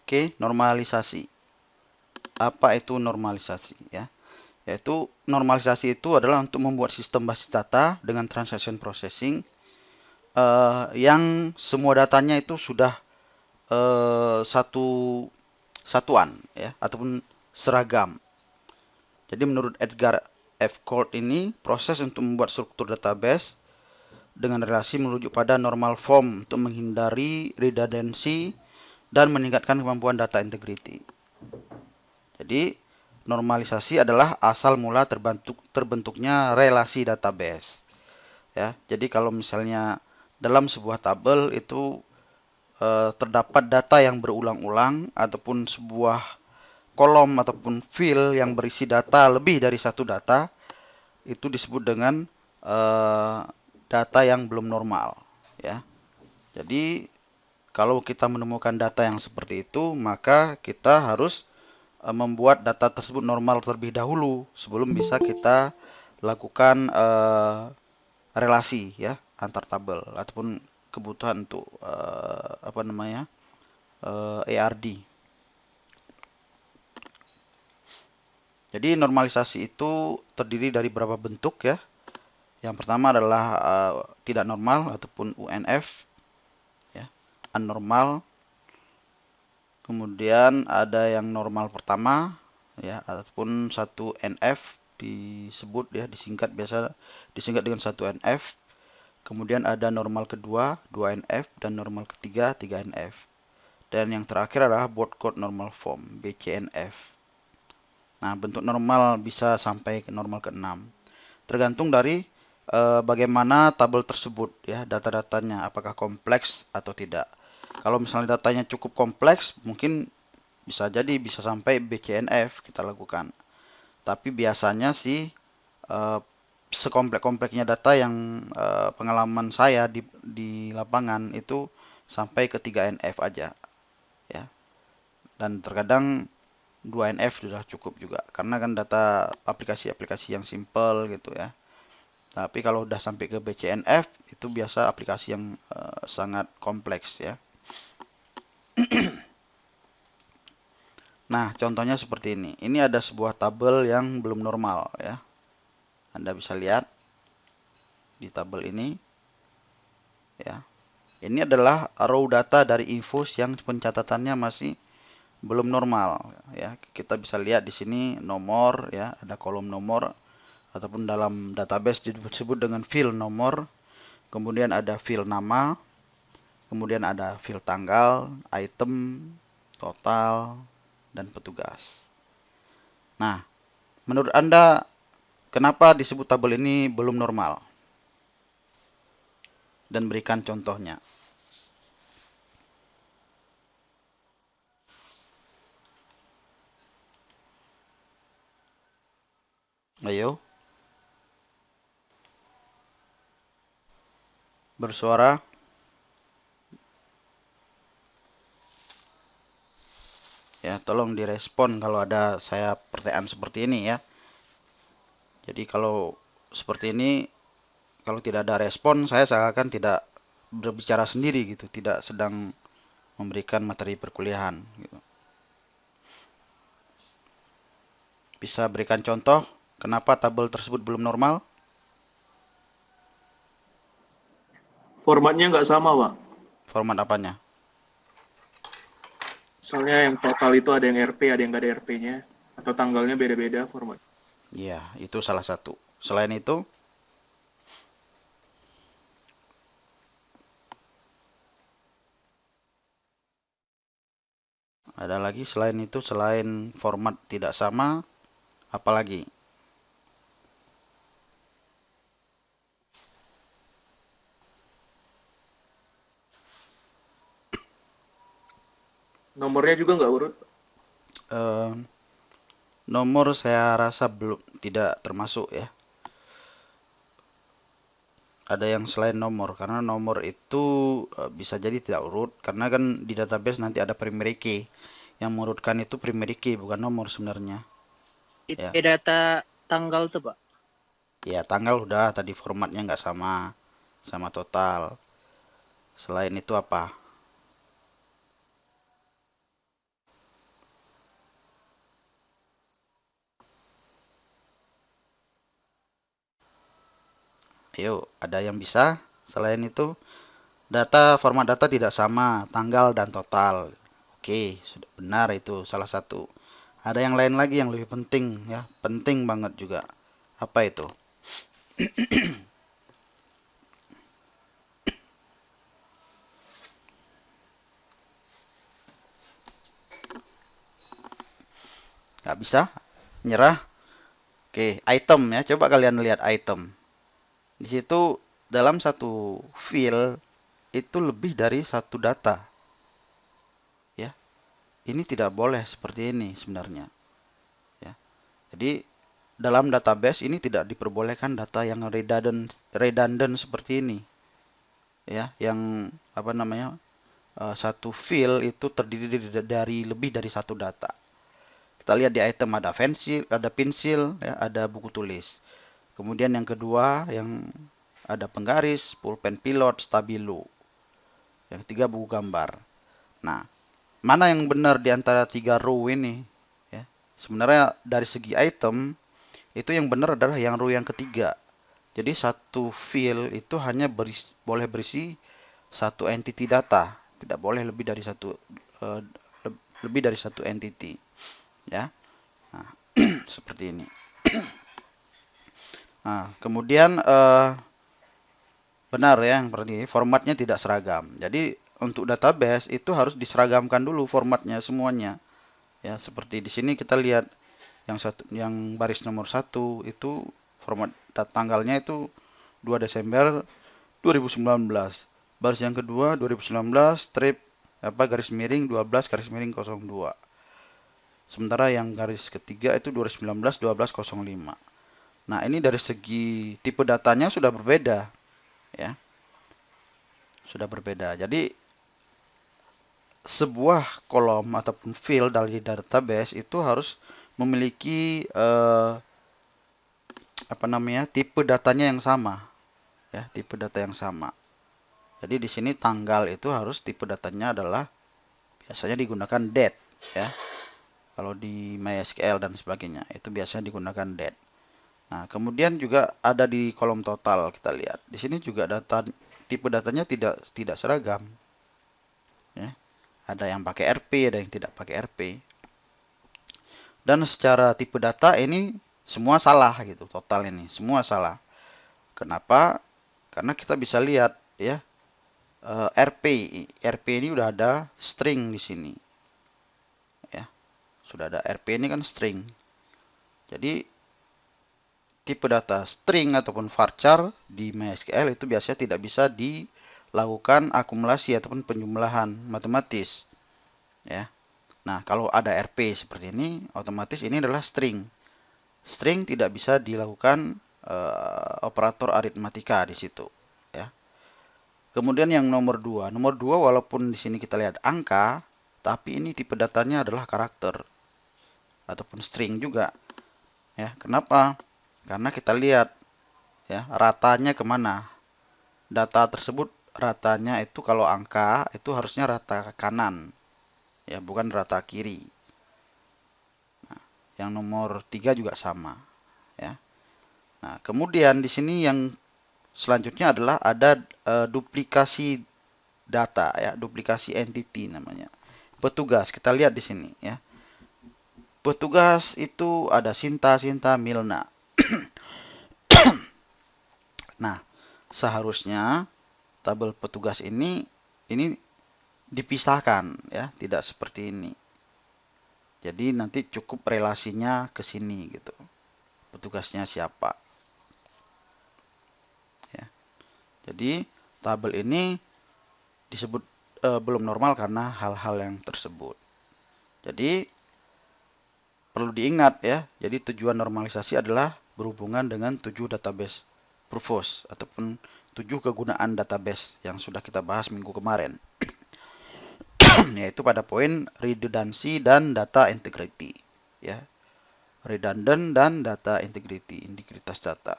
Oke, normalisasi. Apa itu normalisasi ya? Yaitu normalisasi itu adalah untuk membuat sistem basis data dengan transaction processing yang semua datanya itu sudah satu satuan ya ataupun seragam. Jadi menurut Edgar F. Colt ini proses untuk membuat struktur database dengan relasi merujuk pada normal form untuk menghindari redundancy dan meningkatkan kemampuan data integrity. Jadi normalisasi adalah asal mula terbentuknya relasi database. Ya, jadi kalau misalnya dalam sebuah tabel itu terdapat data yang berulang-ulang ataupun sebuah kolom ataupun field yang berisi data lebih dari satu data, itu disebut dengan data yang belum normal. Ya, jadi kalau kita menemukan data yang seperti itu, maka kita harus membuat data tersebut normal terlebih dahulu sebelum bisa kita lakukan relasi ya antar tabel ataupun kebutuhan untuk apa namanya ARD. Jadi normalisasi itu terdiri dari beberapa bentuk ya. Yang pertama adalah tidak normal ataupun UNF ya, anormal. Kemudian ada yang normal pertama ya ataupun 1NF disebut ya biasa disingkat dengan 1NF. Kemudian ada normal kedua 2NF dan normal ketiga 3NF. Dan yang terakhir adalah Bode code normal form BCNF. Nah, bentuk normal bisa sampai ke normal ke-6. Tergantung dari bagaimana tabel tersebut ya, data-datanya apakah kompleks atau tidak. Kalau misalnya datanya cukup kompleks, mungkin bisa jadi bisa sampai BCNF kita lakukan. Tapi biasanya sih sekomplek-kompleknya data yang pengalaman saya di lapangan itu sampai ke 3NF aja ya. Dan terkadang 2NF sudah cukup juga karena kan data aplikasi-aplikasi yang simple gitu ya. Tapi kalau udah sampai ke BCNF itu biasa aplikasi yang sangat kompleks ya. Nah, contohnya seperti ini. Ini ada sebuah tabel yang belum normal ya. Anda bisa lihat di tabel ini ya. Ini adalah raw data dari info yang pencatatannya masih belum normal ya. Kita bisa lihat di sini nomor ya, ada kolom nomor ataupun dalam database disebut dengan field nomor. Kemudian ada field nama, kemudian ada field tanggal, item, total, dan petugas. Nah, menurut Anda kenapa disebut tabel ini belum normal? Dan berikan contohnya. Ayo. Bersuara. Ya, tolong direspon kalau ada saya pertanyaan seperti ini ya. Jadi kalau seperti ini, kalau tidak ada respon, saya seakan tidak berbicara sendiri gitu, tidak sedang memberikan materi perkuliahan gitu. Bisa berikan contoh kenapa tabel tersebut belum normal? Formatnya nggak sama, Pak. Format apanya? Soalnya yang total itu ada yang RP, ada yang nggak ada RP-nya. Atau tanggalnya beda-beda format. Ya, itu salah satu. Selain itu, ada lagi selain itu, selain format tidak sama, apalagi? Nomornya juga nggak urut. Eh, nomor saya rasa belum tidak termasuk ya. Ada yang selain nomor karena nomor itu bisa jadi tidak urut karena kan di database nanti ada primary key. Yang mengurutkan itu primary key bukan nomor sebenarnya. Ya. Data tanggal tuh, Pak. Ya, tanggal udah tadi formatnya nggak sama sama total. Selain itu apa? Ayo, ada yang bisa? Selain itu, format data tidak sama, tanggal dan total. Oke, sudah benar itu salah satu. Ada yang lain lagi yang lebih penting ya, penting banget juga. Apa itu? Nggak bisa? Nyerah? Oke, item ya. Coba kalian lihat item. Di situ dalam satu field itu lebih dari satu data. Ya, ini tidak boleh seperti ini sebenarnya. Ya, jadi dalam database ini tidak diperbolehkan data yang redundant seperti ini. Ya, yang apa namanya? Satu field itu terdiri dari lebih dari satu data. Kita lihat di item ada pensil, ya, ada buku tulis. Kemudian yang kedua yang ada penggaris, pulpen pilot, stabilo. Yang ketiga buku gambar. Nah, mana yang benar di antara 3 row ini? Ya, sebenarnya dari segi item itu yang benar adalah yang row yang ketiga. Jadi satu field itu hanya boleh berisi satu entity data, tidak boleh uh, lebih dari satu entity. Ya, nah, seperti ini. Nah, kemudian benar ya yang seperti ini, formatnya tidak seragam. Jadi untuk database itu harus diseragamkan dulu formatnya semuanya. Ya, seperti di sini kita lihat yang baris nomor 1 itu format tanggalnya itu 2 Desember 2019. Baris yang kedua 2019 strip garis miring 12 garis miring 02. Sementara yang garis ketiga itu 2019 1205. Nah, ini dari segi tipe datanya sudah berbeda ya. Sudah berbeda. Jadi sebuah kolom ataupun field dari database itu harus memiliki tipe datanya yang sama ya, tipe data yang sama. Jadi di sini tanggal itu harus tipe datanya adalah biasanya digunakan date ya. Kalau di MySQL dan sebagainya itu biasanya digunakan date. Nah, kemudian juga ada di kolom total kita lihat. Di sini juga tipe datanya tidak seragam. Ya. Ada yang pakai RP, ada yang tidak pakai RP. Dan secara tipe data ini semua salah gitu, total ini semua salah. Kenapa? Karena kita bisa lihat ya, RP ini udah ada string di sini. Ya. Sudah ada RP ini kan string. Jadi tipe data string ataupun varchar di MySQL itu biasanya tidak bisa dilakukan akumulasi ataupun penjumlahan matematis. Ya. Nah, kalau ada RP seperti ini, otomatis ini adalah string. String tidak bisa dilakukan operator aritmatika di situ. Ya. Kemudian yang nomor 2. Nomor 2 walaupun di sini kita lihat angka, tapi ini tipe datanya adalah karakter ataupun string juga. Ya, kenapa? Karena kita lihat ya ratanya kemana. Data tersebut ratanya itu kalau angka itu harusnya rata kanan. Ya, bukan rata kiri. Nah, yang nomor 3 juga sama. Ya. Nah, kemudian di sini yang selanjutnya adalah ada duplikasi data ya, duplikasi entity namanya. Petugas, kita lihat di sini ya. Petugas itu ada Sinta, Milna. Nah, seharusnya tabel petugas ini dipisahkan ya, tidak seperti ini. Jadi nanti cukup relasinya ke sini gitu. Petugasnya siapa? Ya. Jadi tabel ini disebut belum normal karena hal-hal yang tersebut. Jadi perlu diingat ya. Jadi tujuan normalisasi adalah berhubungan dengan 7 database purpose ataupun 7 kegunaan database yang sudah kita bahas minggu kemarin. Yaitu pada poin redundancy dan data integrity ya. Redundant dan data integrity, integritas data.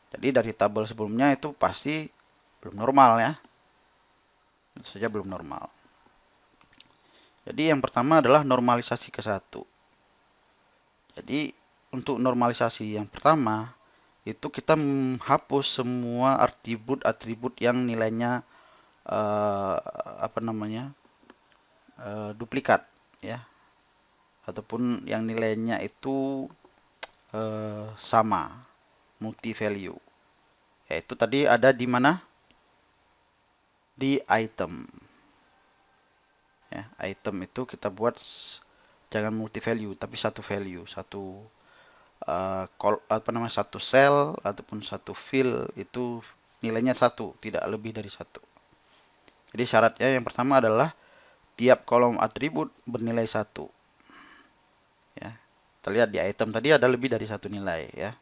Jadi dari tabel sebelumnya itu pasti belum normal ya. Itu saja belum normal. Jadi yang pertama adalah normalisasi ke 1. Jadi untuk normalisasi yang pertama itu kita menghapus semua atribut yang nilainya duplikat, ya, ataupun yang nilainya itu sama, multi value. Yaitu tadi ada di mana? Di item. Ya, item itu kita buat jangan multi value, tapi satu value, satu satu cell ataupun satu field itu nilainya satu, tidak lebih dari satu. Jadi syaratnya yang pertama adalah tiap kolom atribut bernilai satu. Ya, kita lihat di item tadi ada lebih dari satu nilai, ya.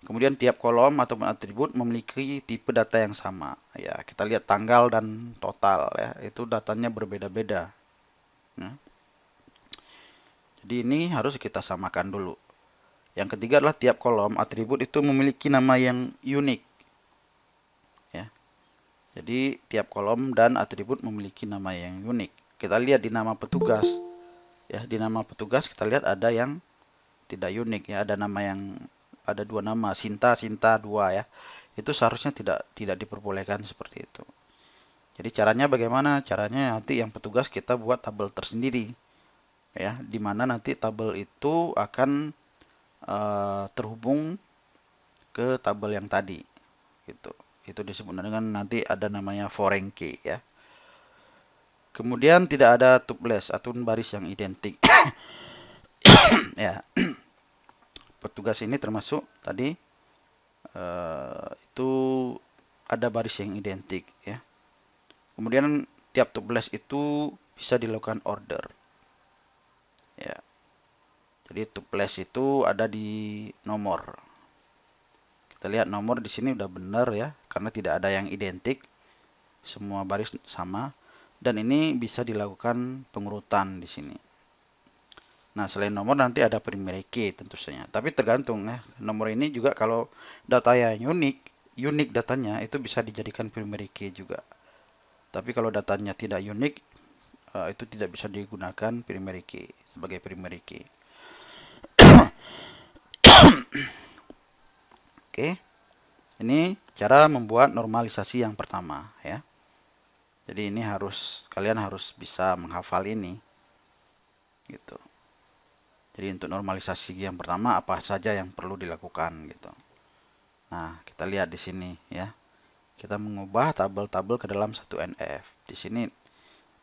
Kemudian tiap kolom atau atribut memiliki tipe data yang sama. Ya, kita lihat tanggal dan total, ya, itu datanya berbeda-beda. Ya. Jadi ini harus kita samakan dulu. Yang ketiga adalah tiap kolom atribut itu memiliki nama yang unik. Ya. Jadi tiap kolom dan atribut memiliki nama yang unik. Kita lihat di nama petugas. Ya, di nama petugas kita lihat ada yang tidak unik, ya, ada dua nama, Sinta 2, ya. Itu seharusnya tidak diperbolehkan seperti itu. Jadi caranya bagaimana? Caranya nanti yang petugas kita buat tabel tersendiri, ya, di mana nanti tabel itu akan terhubung ke tabel yang tadi, gitu. Itu disebut dengan nanti ada namanya foreign key, ya. Kemudian tidak ada tupless atau baris yang identik. Ya, petugas ini termasuk tadi itu ada baris yang identik, ya. Kemudian tiap tupless itu bisa dilakukan order, ya. Jadi tupless itu ada di nomor. Kita lihat nomor di sini udah benar, ya, karena tidak ada yang identik, semua baris sama. Dan ini bisa dilakukan pengurutan di sini. Nah, selain nomor nanti ada primary key tentu saja. Tapi tergantung, ya. Nomor ini juga kalau data yang unik datanya itu bisa dijadikan primary key juga. Tapi kalau datanya tidak unik, itu tidak bisa digunakan primary key sebagai primary key. Oke. Ini cara membuat normalisasi yang pertama, ya. Jadi ini kalian harus bisa menghafal ini. Gitu. Jadi untuk normalisasi yang pertama apa saja yang perlu dilakukan, gitu. Nah, kita lihat di sini, ya. Kita mengubah tabel-tabel ke dalam satu NF. Di sini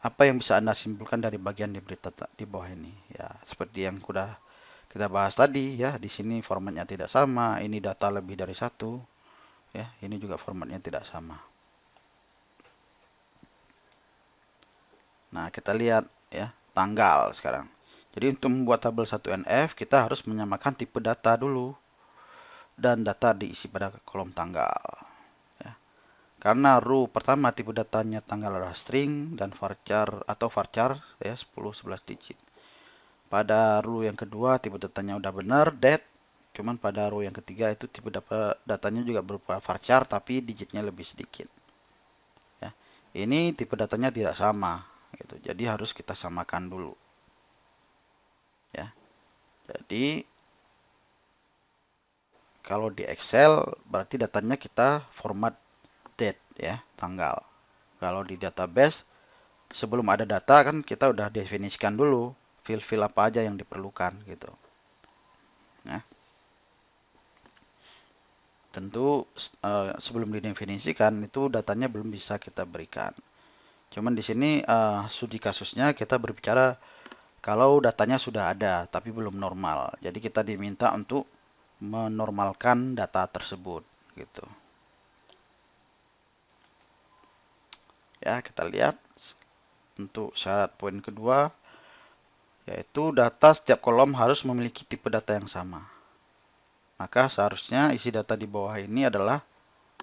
apa yang bisa Anda simpulkan dari bagian di bawah ini? Ya, seperti yang sudah kita bahas tadi, ya. Di sini formatnya tidak sama, ini data lebih dari satu, ya. Ini juga formatnya tidak sama. Nah, kita lihat, ya, tanggal sekarang. Jadi untuk membuat tabel 1NF, kita harus menyamakan tipe data dulu. Dan data diisi pada kolom tanggal. Ya. Karena row pertama tipe datanya tanggal adalah string dan varchar ya 10-11 digit. Pada row yang kedua tipe datanya udah benar, date. Cuman pada row yang ketiga itu tipe datanya juga berupa varchar tapi digitnya lebih sedikit. Ya. Ini tipe datanya tidak sama. Gitu. Jadi harus kita samakan dulu. Ya. Jadi kalau di Excel berarti datanya kita format date, ya, tanggal. Kalau di database sebelum ada data kan kita udah definisikan dulu field-field apa aja yang diperlukan, gitu. Ya. Tentu sebelum didefinisikan itu datanya belum bisa kita berikan. Cuman di sini studi kasusnya kita berbicara kalau datanya sudah ada tapi belum normal. Jadi kita diminta untuk menormalkan data tersebut, gitu. Ya, kita lihat untuk syarat poin kedua yaitu data setiap kolom harus memiliki tipe data yang sama. Maka seharusnya isi data di bawah ini adalah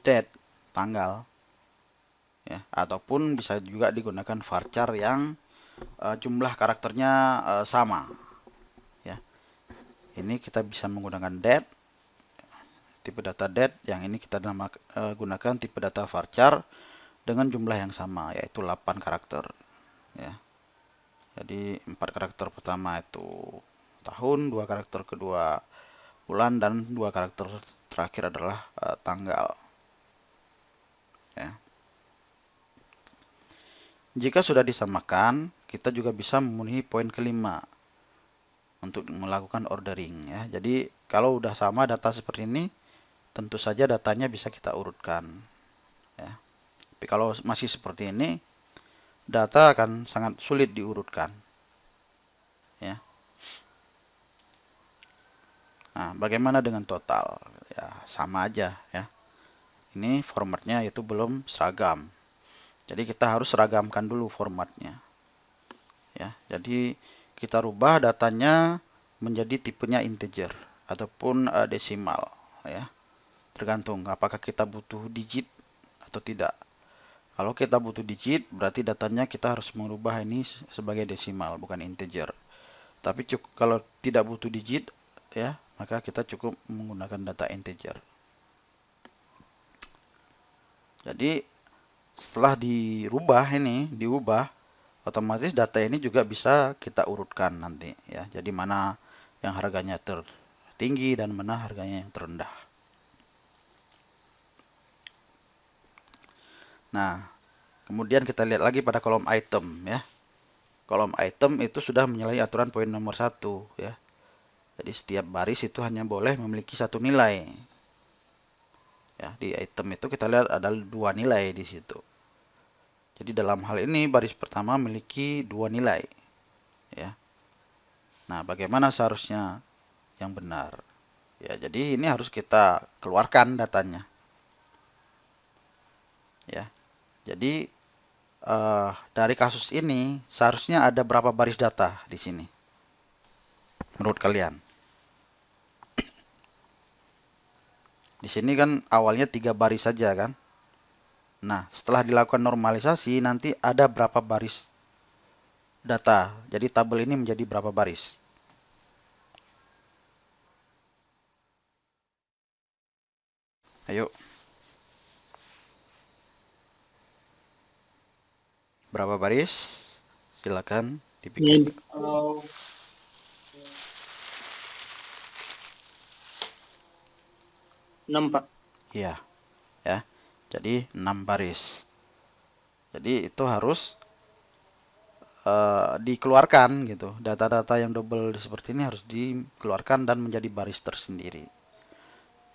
date, tanggal. Ya, ataupun bisa juga digunakan varchar yang jumlah karakternya sama. Ya. Ini kita bisa menggunakan date, tipe data date, yang ini kita gunakan tipe data varchar dengan jumlah yang sama, yaitu 8 karakter. Ya. Jadi 4 karakter pertama itu tahun, 2 karakter kedua bulan, dan 2 karakter terakhir adalah tanggal. Ya. Jika sudah disamakan, kita juga bisa memenuhi poin kelima untuk melakukan ordering ya. Jadi kalau udah sama data seperti ini, tentu saja datanya bisa kita urutkan ya. Tapi kalau masih seperti ini, data akan sangat sulit diurutkan ya. Nah, bagaimana dengan total? Ya, sama aja ya. Ini formatnya itu belum seragam. Jadi kita harus seragamkan dulu formatnya. Ya, jadi kita rubah datanya menjadi tipenya integer ataupun desimal ya. Tergantung apakah kita butuh digit atau tidak. Kalau kita butuh digit, berarti datanya kita harus merubah ini sebagai desimal, bukan integer. Tapi kalau tidak butuh digit ya, maka kita cukup menggunakan data integer. Jadi setelah diubah, otomatis data ini juga bisa kita urutkan nanti ya. Jadi mana yang harganya tertinggi dan mana harganya yang terendah. Nah, kemudian kita lihat lagi pada kolom item ya. Kolom item itu sudah menyalahi aturan poin nomor 1 ya. Jadi setiap baris itu hanya boleh memiliki satu nilai. Ya, di item itu kita lihat ada 2 nilai di situ. Jadi dalam hal ini baris pertama memiliki 2 nilai. Ya. Nah, bagaimana seharusnya yang benar? Ya, jadi ini harus kita keluarkan datanya. Ya. Jadi dari kasus ini seharusnya ada berapa baris data di sini? Menurut kalian? Di sini kan awalnya 3 baris saja kan? Nah, setelah dilakukan normalisasi nanti ada berapa baris data. Jadi tabel ini menjadi berapa baris? Ayo. Berapa baris? Silakan dipikir. Kalau 6 Pak. Iya. Ya. Jadi 6 baris. Jadi itu harus dikeluarkan gitu. Data-data yang double seperti ini harus dikeluarkan dan menjadi baris tersendiri.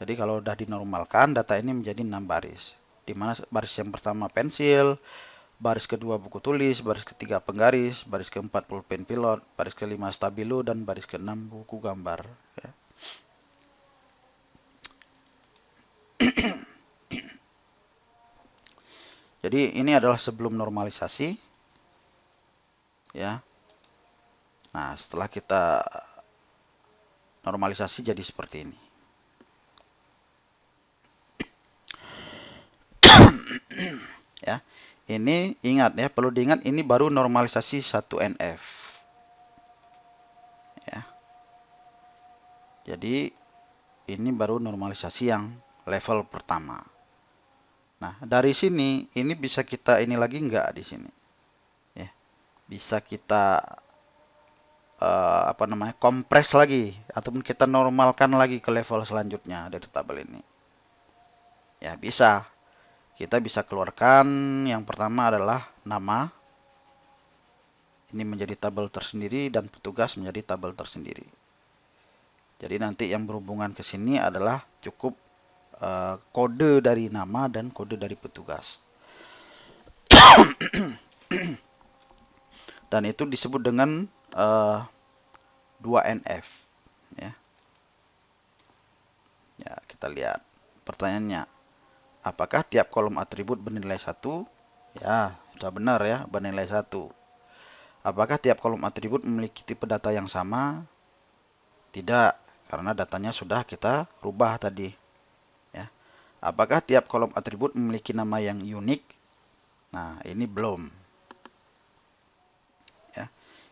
Jadi kalau sudah dinormalkan, data ini menjadi 6 baris. Di mana baris yang pertama pensil, baris kedua buku tulis, baris ketiga penggaris, baris keempat pulpen pilot, baris kelima stabilo, dan baris keenam buku gambar. Ya. Jadi ini adalah sebelum normalisasi. Ya. Nah, setelah kita normalisasi jadi seperti ini. Ya. Ini ingat ya, perlu diingat ini baru normalisasi 1NF. Ya. Jadi ini baru normalisasi yang level pertama. Nah, dari sini ini bisa kita ini lagi enggak di sini. Ya. Bisa kita kompres lagi ataupun kita normalkan lagi ke level selanjutnya dari tabel ini. Ya, bisa. Kita bisa keluarkan yang pertama adalah nama. Ini menjadi tabel tersendiri dan petugas menjadi tabel tersendiri. Jadi nanti yang berhubungan ke sini adalah cukup kode dari nama dan kode dari petugas. Dan itu disebut dengan 2NF. Ya. Ya, kita lihat. Pertanyaannya, apakah tiap kolom atribut bernilai 1? Ya, sudah benar ya, bernilai 1. Apakah tiap kolom atribut memiliki tipe data yang sama? Tidak, karena datanya sudah kita rubah tadi. Ya. Apakah tiap kolom atribut memiliki nama yang unik? Nah, ini belum. Ya.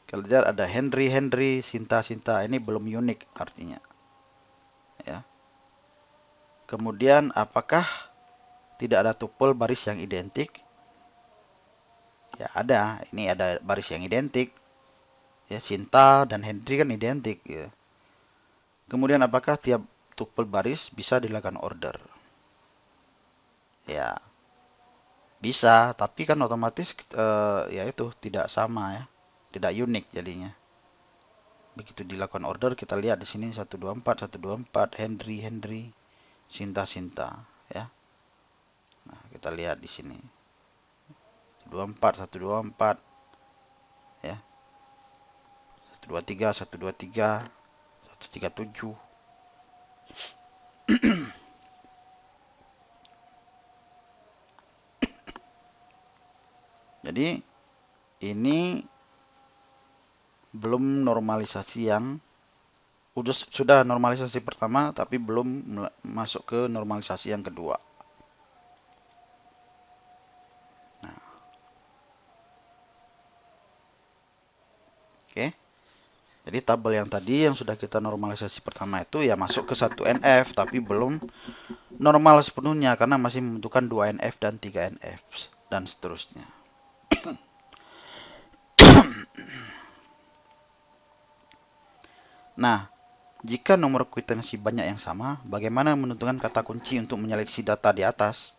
Kalau lihat ada Henry, Sinta, ini belum unik artinya. Ya. Kemudian apakah tidak ada tupel baris yang identik? Ya ada, ini ada baris yang identik. Ya, Sinta dan Henry kan identik. Ya. Kemudian apakah tiap tuple baris bisa dilakukan order. Ya, bisa, tapi kan otomatis ya itu tidak sama ya, tidak unik jadinya. Begitu dilakukan order, kita lihat di sini 124, 124, Henry, Sinta, ya. Nah, kita lihat di sini 124, ya. 123, 137. Jadi ini belum normalisasi yang sudah normalisasi pertama tapi belum masuk ke normalisasi yang kedua. Nah, oke. Jadi tabel yang tadi yang sudah kita normalisasi pertama itu ya masuk ke 1NF tapi belum normal sepenuhnya karena masih membutuhkan 2NF dan 3NF dan seterusnya. Nah, jika nomor kwitansi banyak yang sama, bagaimana menentukan kata kunci untuk menyeleksi data di atas?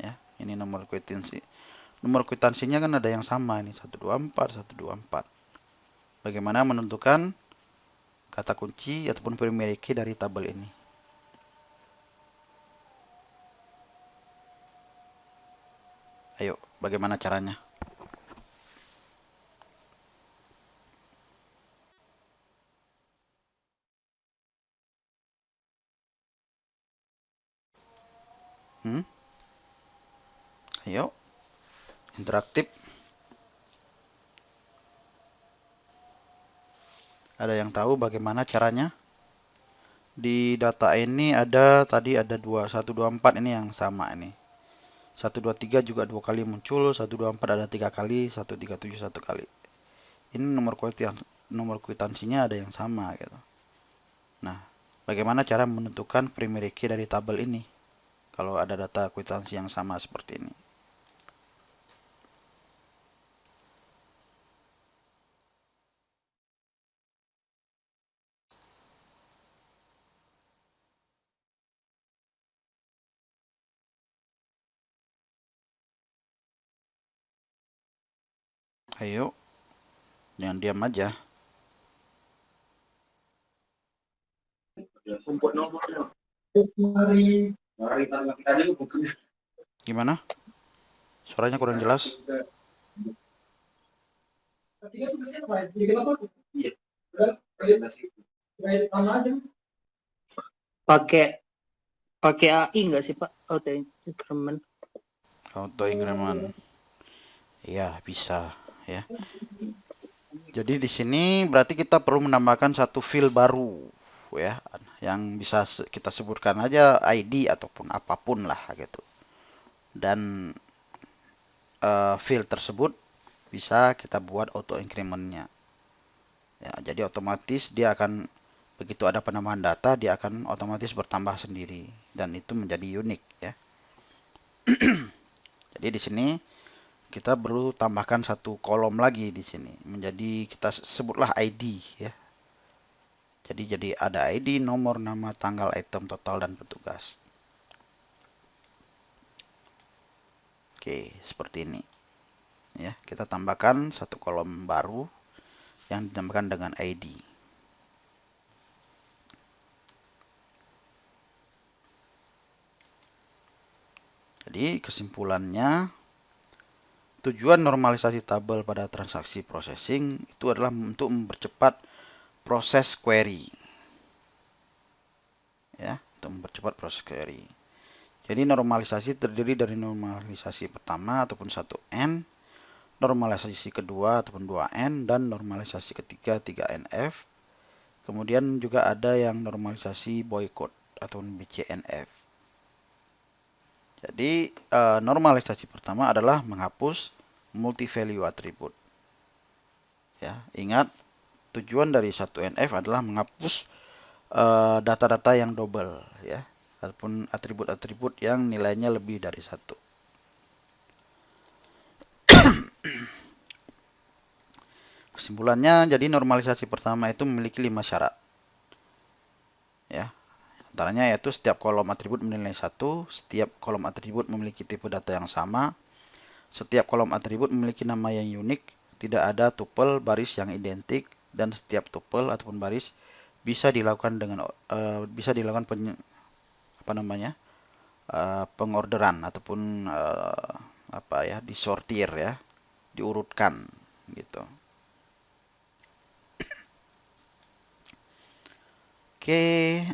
Ya, ini nomor kwitansi. Nomor kwitansinya kan ada yang sama ini 124, 124. Bagaimana menentukan kata kunci ataupun primary key dari tabel ini? Ayo, bagaimana caranya? Ayo, interaktif. Ada yang tahu bagaimana caranya? Di data ini tadi ada 124 ini yang sama ini. 123 juga 2 kali muncul, 124 ada 3 kali, 137 1 kali. Ini nomor kwitansinya ada yang sama gitu. Nah, bagaimana cara menentukan primary key dari tabel ini? Kalau ada data kwitansi yang sama seperti ini. Ayo, jangan diam aja. Gimana? Suaranya kurang jelas. Pakai AI nggak sih Pak? Auto increment. Auto increment. Ya, bisa ya. Jadi di sini berarti kita perlu menambahkan satu field baru ya, yang bisa kita sebutkan aja ID ataupun apapun lah gitu. Dan field tersebut bisa kita buat auto incrementnya. Ya, jadi otomatis dia akan begitu ada penambahan data dia akan otomatis bertambah sendiri dan itu menjadi unik ya. Jadi di sini kita perlu tambahkan satu kolom lagi di sini menjadi kita sebutlah ID ya. Jadi ada ID, nomor, nama, tanggal, item, total dan petugas. Oke, seperti ini. Ya, kita tambahkan satu kolom baru yang dinamakan dengan ID. Jadi kesimpulannya, tujuan normalisasi tabel pada transaksi processing itu adalah untuk mempercepat proses query. Ya, untuk mempercepat proses query. Jadi normalisasi terdiri dari normalisasi pertama ataupun 1N, normalisasi kedua ataupun 2N, dan normalisasi ketiga 3NF. Kemudian juga ada yang normalisasi boycott ataupun BCNF. Jadi normalisasi pertama adalah menghapus multi-value attribute. Ya, ingat tujuan dari 1NF adalah menghapus data-data yang double ya, ataupun atribut-atribut yang nilainya lebih dari 1. Kesimpulannya, jadi normalisasi pertama itu memiliki 5 syarat. Antaranya yaitu setiap kolom atribut menilai 1, setiap kolom atribut memiliki tipe data yang sama, setiap kolom atribut memiliki nama yang unik, tidak ada tuple baris yang identik, dan setiap tuple ataupun baris bisa dilakukan pengorderan ataupun disortir ya, diurutkan gitu. Oke,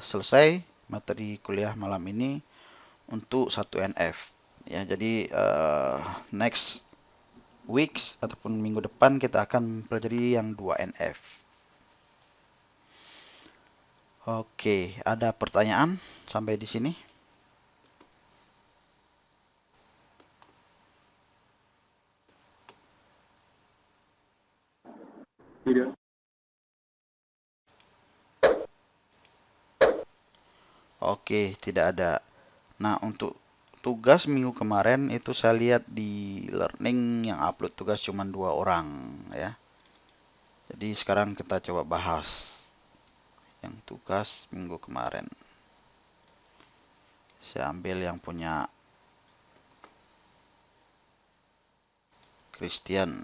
selesai materi kuliah malam ini untuk 1NF. Ya, jadi next weeks ataupun minggu depan kita akan pelajari yang 2NF. Oke, ada pertanyaan sampai di sini? Tidak. Oke, tidak ada. Nah, untuk tugas minggu kemarin itu saya lihat di learning yang upload tugas cuma 2 orang ya. Jadi sekarang kita coba bahas yang tugas minggu kemarin. Saya ambil yang punya Christian.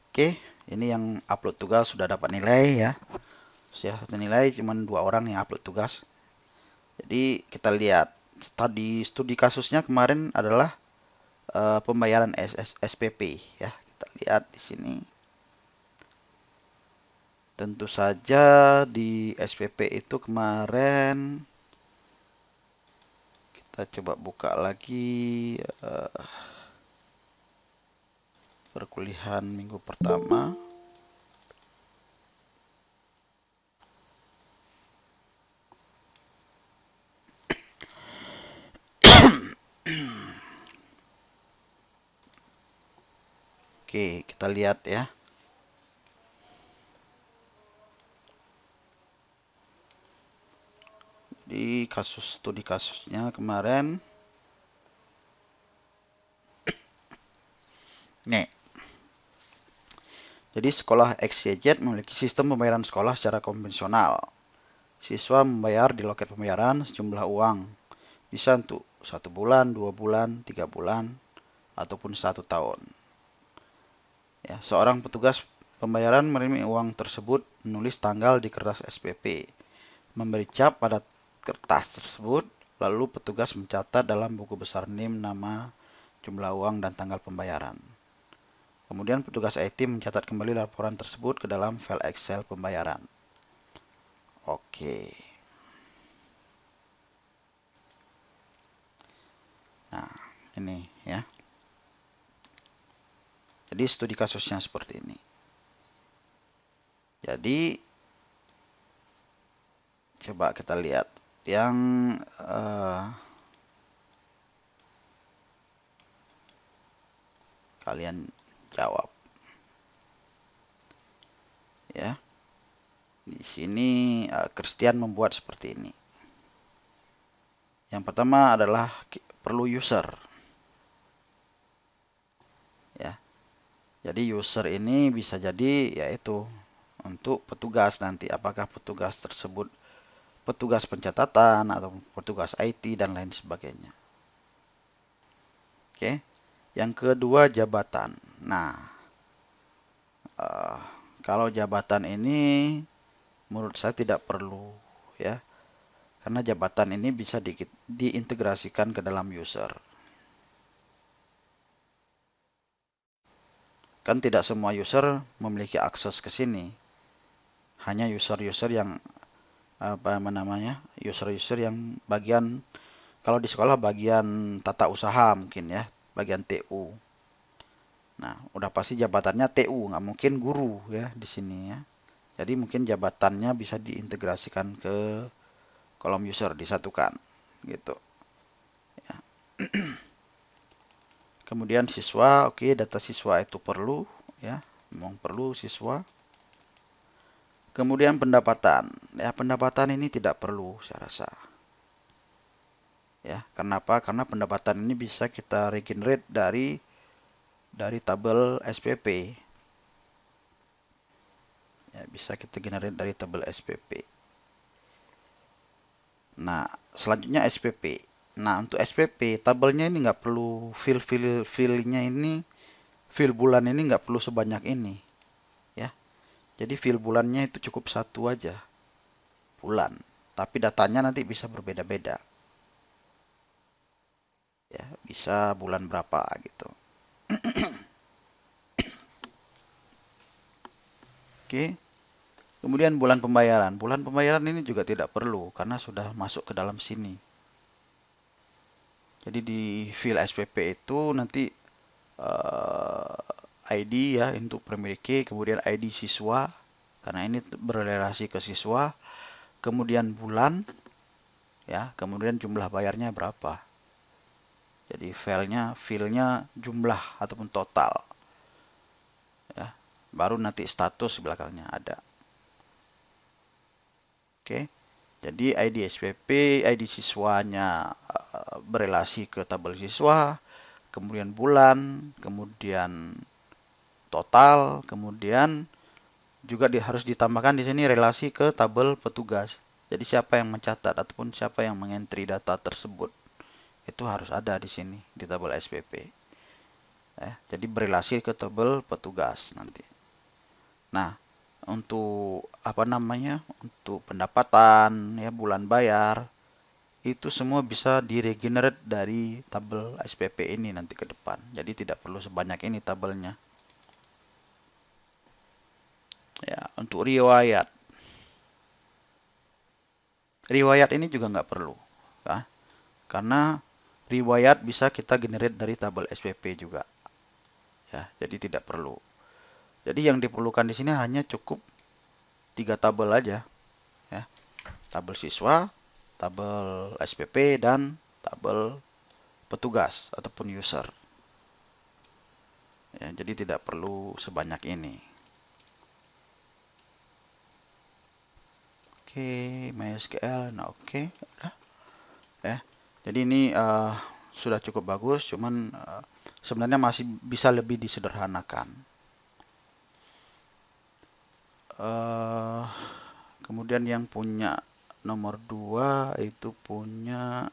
Oke, ini yang upload tugas sudah dapat nilai ya. Saya nilai cuma 2 orang yang upload tugas. Jadi kita lihat studi kasusnya kemarin adalah pembayaran SPP ya. Kita lihat di sini. Tentu saja di SPP itu kemarin kita coba buka lagi perkuliahan minggu pertama. Oke, kita lihat ya. Di studi kasusnya kemarin. Nih. Jadi sekolah XYZ memiliki sistem pembayaran sekolah secara konvensional. Siswa membayar di loket pembayaran sejumlah uang. Bisa untuk 1 bulan, 2 bulan, 3 bulan, ataupun 1 tahun. Ya, seorang petugas pembayaran menerima uang tersebut, menulis tanggal di kertas SPP, memberi cap pada kertas tersebut, lalu petugas mencatat dalam buku besar NIM nama, jumlah uang, dan tanggal pembayaran. Kemudian petugas IT mencatat kembali laporan tersebut ke dalam file Excel pembayaran. Oke. Nah, ini ya. Jadi studi kasusnya seperti ini. Jadi coba kita lihat yang kalian jawab. Ya. Di sini Christian membuat seperti ini. Yang pertama adalah perlu user. Ya. Jadi user ini bisa jadi yaitu untuk petugas nanti, apakah petugas tersebut petugas pencatatan atau petugas IT dan lain sebagainya. Oke. Yang kedua jabatan. Nah, kalau jabatan ini menurut saya tidak perlu ya, karena jabatan ini bisa diintegrasikan ke dalam user. Kan tidak semua user memiliki akses ke sini. Hanya user-user yang user-user yang bagian, kalau di sekolah bagian tata usaha mungkin ya, bagian TU. Nah, udah pasti jabatannya TU, nggak mungkin guru ya di sini ya. Jadi mungkin jabatannya bisa diintegrasikan ke kolom user, disatukan gitu. Ya. Kemudian siswa, oke, data siswa itu perlu ya, memang perlu siswa. Kemudian pendapatan, ya pendapatan ini tidak perlu saya rasa. Ya, kenapa? Karena pendapatan ini bisa kita regenerate dari tabel SPP. Ya, bisa kita generate dari tabel SPP. Nah, selanjutnya SPP. Nah, untuk SPP, tabelnya ini nggak perlu fill-nya ini, fill bulan ini nggak perlu sebanyak ini. Ya, jadi fill bulannya itu cukup satu aja, bulan. Tapi datanya nanti bisa berbeda-beda. Ya, bisa bulan berapa gitu. Oke. Kemudian bulan pembayaran. Bulan pembayaran ini juga tidak perlu karena sudah masuk ke dalam sini. Jadi di fill SPP itu nanti ID ya untuk primary key, kemudian ID siswa karena ini berrelasi ke siswa, kemudian bulan ya, kemudian jumlah bayarnya berapa. Jadi filenya jumlah ataupun total. Ya, baru nanti status belakangnya ada. Oke. Jadi ID SPP, ID siswanya berelasi ke tabel siswa, kemudian bulan, kemudian total, kemudian juga harus ditambahkan di sini relasi ke tabel petugas. Jadi siapa yang mencatat ataupun siapa yang mengentri data tersebut itu harus ada di sini di tabel SPP. Jadi berelasi ke tabel petugas nanti. Nah, untuk untuk pendapatan ya bulan bayar itu semua bisa diregenerate dari tabel SPP ini nanti ke depan. Jadi tidak perlu sebanyak ini tabelnya. Ya, untuk riwayat. Riwayat ini juga nggak perlu. Ya, karena riwayat bisa kita generate dari tabel SPP juga. Ya, jadi tidak perlu. Jadi yang diperlukan di sini hanya cukup 3 tabel aja. Ya, tabel siswa, tabel SPP, dan tabel petugas ataupun user. Ya, jadi tidak perlu sebanyak ini. Oke, MySQL, nah oke, udah. Ya, jadi ini sudah cukup bagus, cuman sebenarnya masih bisa lebih disederhanakan. Kemudian yang punya nomor 2 itu punya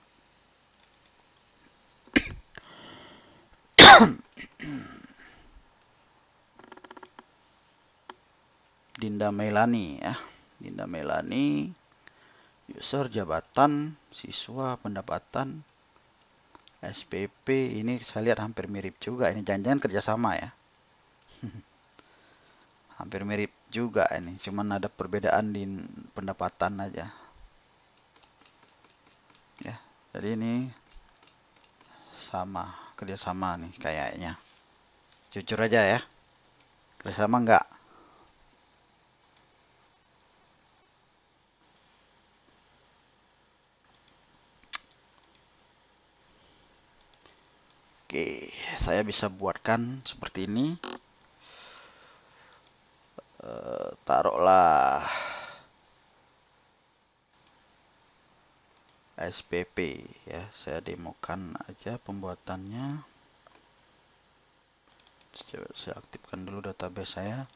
Dinda Melani ya. Dinda Melani, user, jabatan, siswa, pendapatan, SPP. Ini saya lihat hampir mirip juga. Ini jangan-jangan kerjasama ya. Hampir mirip juga ini. Cuman ada perbedaan di pendapatan aja. Ya, jadi ini sama, kerjasama nih kayaknya. Jujur aja ya. Kerjasama enggak? Oke, saya bisa buatkan seperti ini. Taruhlah SPP ya, saya demokan aja pembuatannya. Coba saya aktifkan dulu database saya.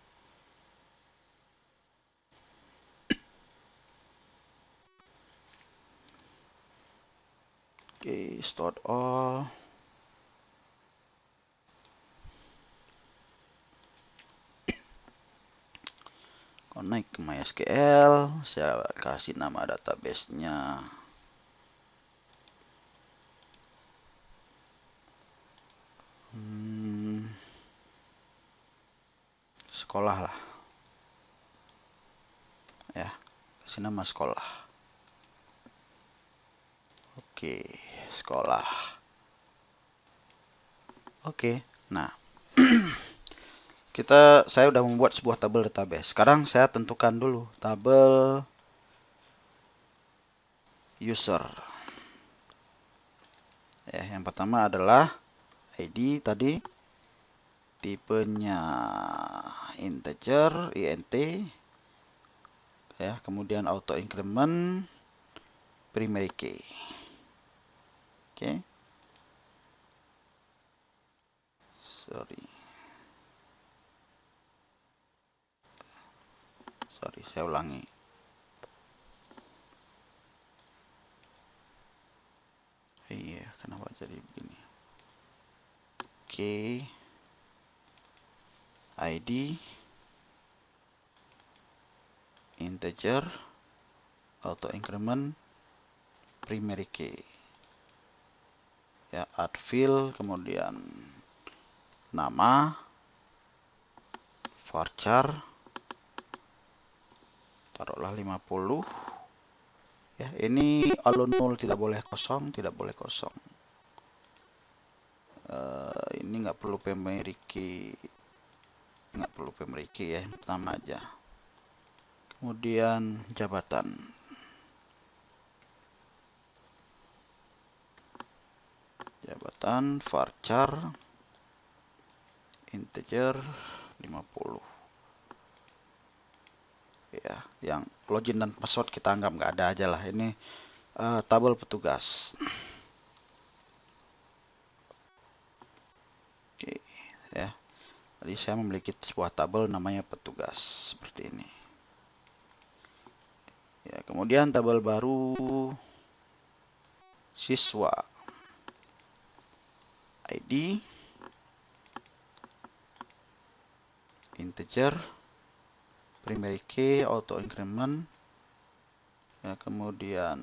Oke, start all. Connect ke MySQL, saya kasih nama database-nya. Sekolah lah. Ya, kasih nama sekolah. Oke, sekolah. Oke, nah. Saya udah membuat sebuah tabel database. Sekarang saya tentukan dulu tabel user. Ya, yang pertama adalah ID tadi, tipenya integer, int, ya, kemudian auto increment, primary key. Oke. Sorry, saya ulangi. Iya, kenapa jadi begini? Oke. ID integer auto increment primary key. Ya, add field, kemudian nama, varchar, taruhlah 50. Ya, ini alun 0, tidak boleh kosong, ini nggak perlu primary key, ya, yang pertama aja. Kemudian jabatan, varchar integer 50. Ya, yang login dan password kita anggap nggak ada aja lah. Ini tabel petugas. Oke, ya. Jadi saya memiliki sebuah tabel namanya petugas seperti ini. Ya, kemudian tabel baru siswa. ID integer primary key auto increment, ya, kemudian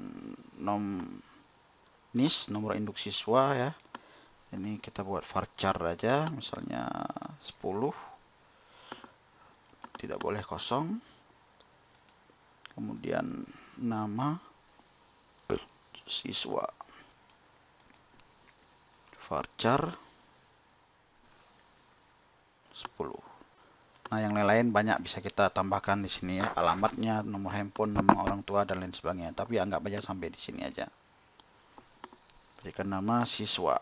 NIS nomor induk siswa, ya. Ini kita buat varchar aja, misalnya 10, tidak boleh kosong. Kemudian nama siswa, varchar 10. Nah, yang lain-lain banyak bisa kita tambahkan di sini, ya. Alamatnya, nomor handphone, nama orang tua, dan lain sebagainya. Tapi anggap aja sampai di sini aja. Berikan nama siswa.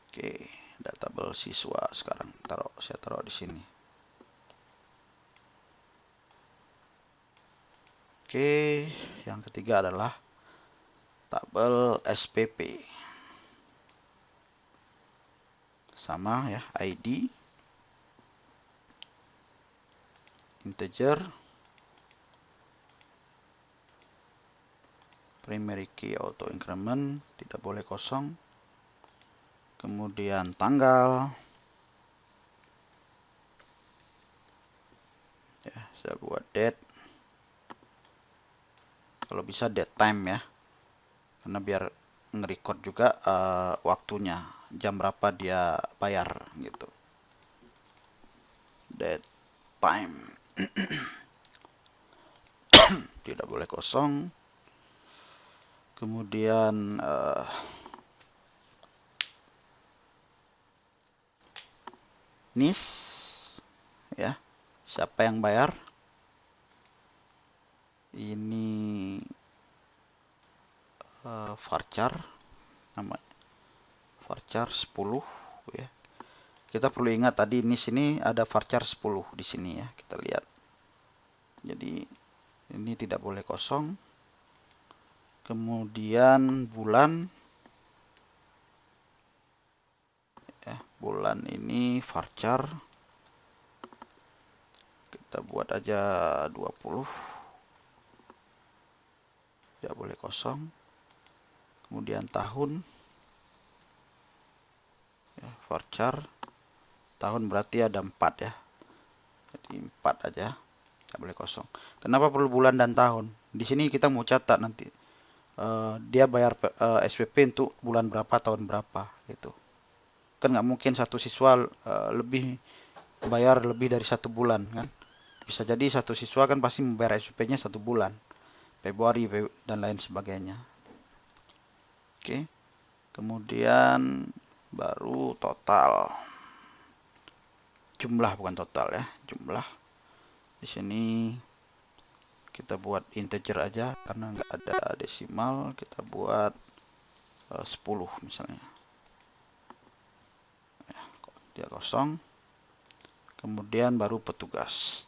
Oke, ada tabel siswa sekarang. Saya taruh di sini. Oke, yang ketiga adalah tabel SPP. Sama, ya, ID integer primary key auto increment, tidak boleh kosong. Kemudian tanggal, ya, saya buat date, kalau bisa date time, ya, karena biar nge-record juga waktunya, jam berapa dia bayar gitu. Date time tidak boleh kosong. Kemudian NIS, ya, siapa yang bayar. Ini varchar, nama varchar 10, ya. Kita perlu ingat tadi NIS ini ada varchar 10 di sini, ya. Kita lihat. Jadi ini tidak boleh kosong. Kemudian bulan, ya, bulan ini varchar, kita buat aja 20, tidak boleh kosong. Kemudian tahun, ya, varchar, tahun berarti ada 4, ya. Jadi 4 aja, tidak boleh kosong. Kenapa perlu bulan dan tahun? Di sini kita mau catat nanti dia bayar SPP untuk bulan berapa, tahun berapa, gitu. Kan nggak mungkin satu siswa bayar lebih dari 1 bulan, kan? Bisa jadi satu siswa kan pasti membayar SPP-nya 1 bulan, Februari dan lain sebagainya. Oke, kemudian baru total, jumlah bukan total, ya, jumlah. Di sini kita buat integer aja karena nggak ada desimal, kita buat 10 misalnya, ya, dia kosong. Kemudian baru petugas,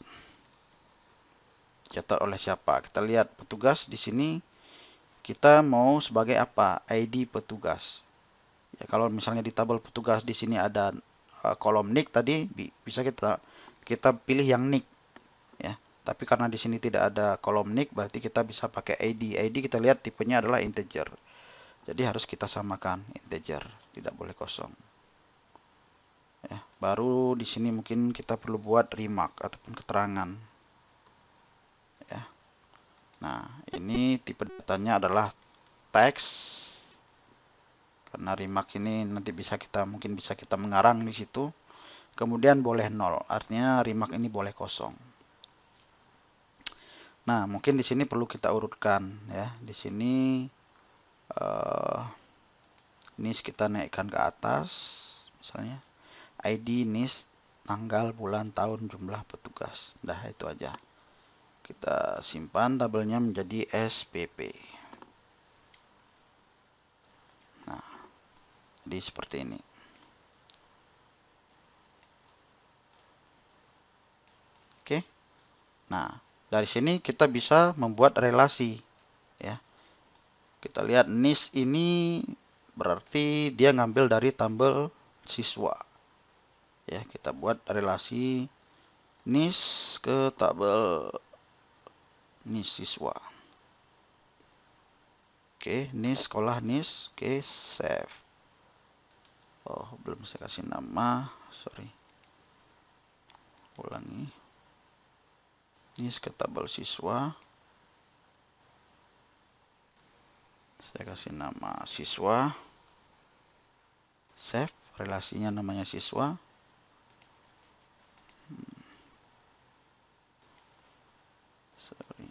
catat oleh siapa. Kita lihat petugas di sini kita mau sebagai apa? ID petugas. Ya, kalau misalnya di tabel petugas di sini ada kolom nick tadi, bisa kita pilih yang nick, ya. Tapi karena di sini tidak ada kolom nick, berarti kita bisa pakai ID. ID kita lihat tipenya adalah integer. Jadi harus kita samakan integer, tidak boleh kosong. Ya, baru di sini mungkin kita perlu buat remark ataupun keterangan. Ya. Nah, ini tipe datanya adalah teks. Karena remark ini nanti mungkin bisa kita mengarang di situ. Kemudian boleh 0, artinya remark ini boleh kosong. Nah, mungkin di sini perlu kita urutkan ya. Di sini NIS kita naikkan ke atas, misalnya ID NIS tanggal, bulan, tahun, jumlah petugas. Dah itu aja. Kita simpan tabelnya menjadi SPP. Nah, jadi seperti ini. Oke. Nah, dari sini kita bisa membuat relasi, ya. Kita lihat NIS ini berarti dia ngambil dari tabel siswa. Ya, kita buat relasi NIS ke tabel NIS siswa. Oke, NIS sekolah NIS. Oke, save. Oh, belum saya kasih nama, sorry. Ulangi. NIS ke tabel siswa. Saya kasih nama siswa. Save, relasinya namanya siswa. Sorry.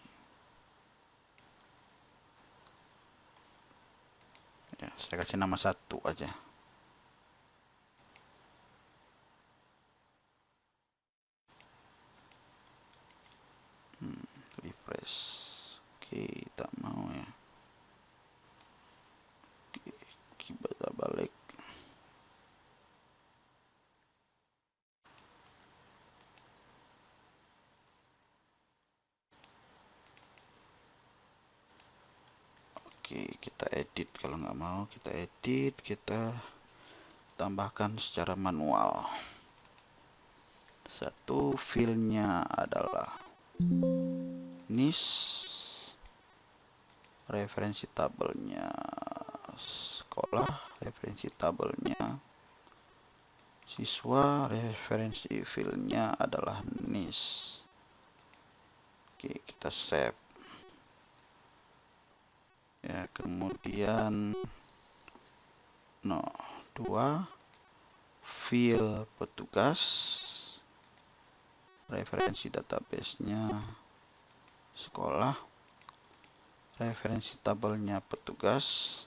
Ya, saya kasih nama 1 aja. Refresh. Oke, tak mau ya. Oke, kita balik. Oke, kita edit. Kalau nggak mau, kita edit. Kita tambahkan secara manual. Satu, filenya adalah NIS. Referensi tabelnya sekolah. Referensi tabelnya siswa. Referensi filenya adalah NIS. Oke, kita save. Ya, kemudian 2 file petugas, referensi database-nya sekolah, referensi tabelnya petugas,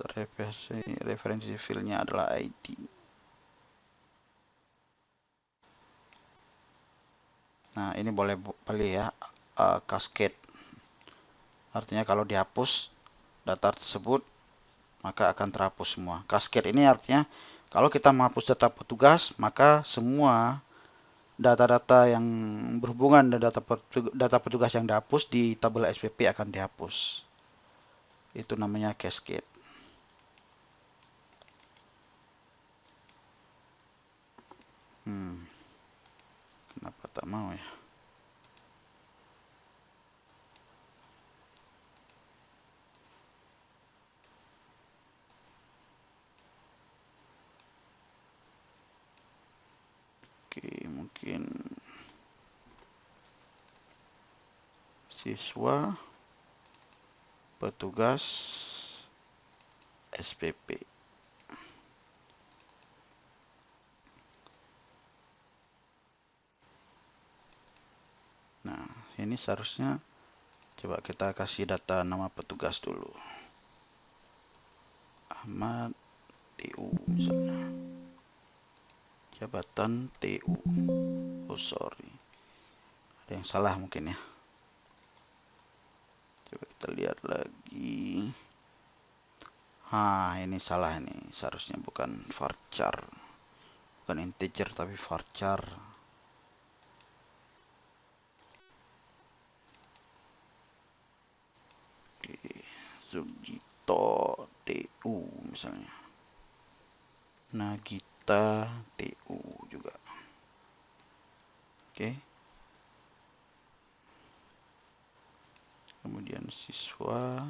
referensi filenya adalah ID. Nah, ini boleh ya, cascade. Artinya kalau dihapus data tersebut, maka akan terhapus semua. Cascade ini artinya kalau kita menghapus data petugas, maka semua data-data yang berhubungan dengan data petugas yang dihapus di tabel SPP akan dihapus. Itu namanya cascade. Kenapa tak mau ya? Oke, mungkin siswa, petugas, SPP. Nah, ini seharusnya coba kita kasih data nama petugas dulu. Ahmad TU misalnya. Jabatan TU. Oh, sorry. Ada yang salah mungkin ya. Coba kita lihat lagi. Ini salah ini. Seharusnya bukan varchar. Bukan integer tapi varchar. Oke, Sugito. Nagito TU misalnya. Nagita TU juga. Oke. Kemudian siswa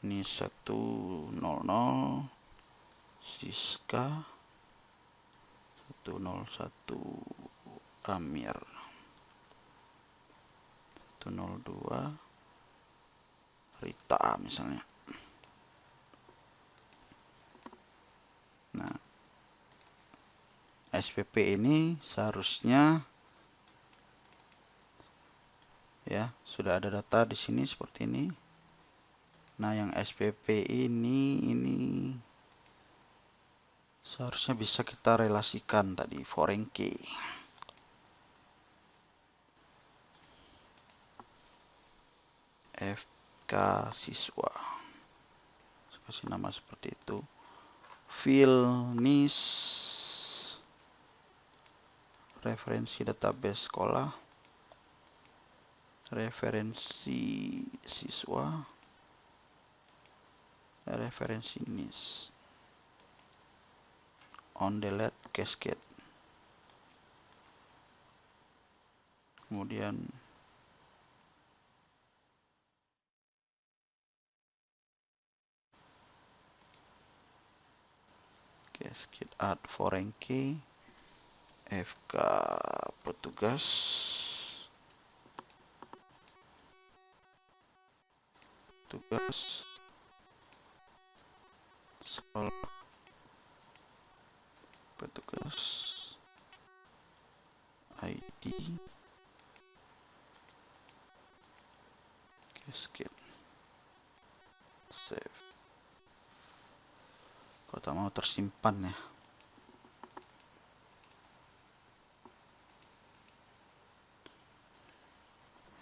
ini 100 Siska 101 Amir 102 Rita misalnya. Nah, SPP ini seharusnya ya sudah ada data di sini seperti ini. Nah, yang SPP ini seharusnya bisa kita relasikan tadi foreign key. FK siswa. Saya kasih nama seperti itu. Filnis referensi database sekolah. Referensi siswa. Referensi NIS. On delete cascade. Kemudian cascade add foreign key. FK petugas. Sekolah petugas ID cascade save. Kalau tak mau tersimpan ya.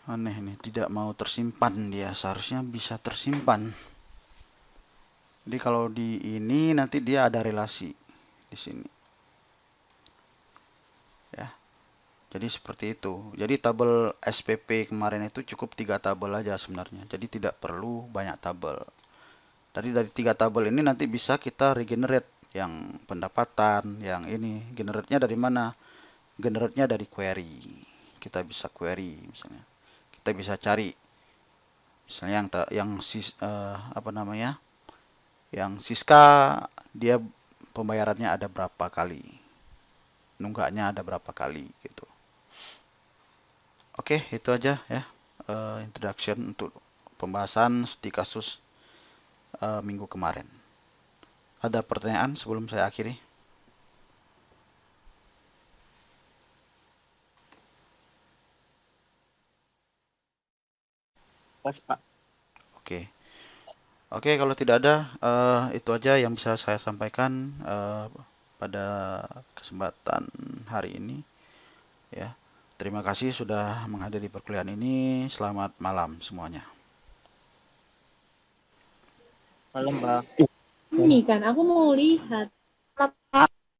Aneh nih, tidak mau tersimpan dia. Seharusnya bisa tersimpan. Jadi kalau di ini nanti dia ada relasi di sini. Ya. Jadi seperti itu. Jadi tabel SPP kemarin itu cukup 3 tabel aja sebenarnya. Jadi tidak perlu banyak tabel. Dari 3 tabel ini nanti bisa kita regenerate yang pendapatan, yang ini. Generate-nya dari mana? Generate-nya dari query. Kita bisa query misalnya. Kita bisa cari misalnya apa namanya? Yang Siska dia pembayarannya ada berapa kali. Nunggaknya ada berapa kali gitu. Oke, itu aja ya. Introduction untuk pembahasan di kasus minggu kemarin. Ada pertanyaan sebelum saya akhiri? Pas Pak. Oke. Oke, kalau tidak ada, itu aja yang bisa saya sampaikan pada kesempatan hari ini. Ya, terima kasih sudah menghadiri perkuliahan ini. Selamat malam semuanya. Malam Pak. Ini kan aku mau lihat.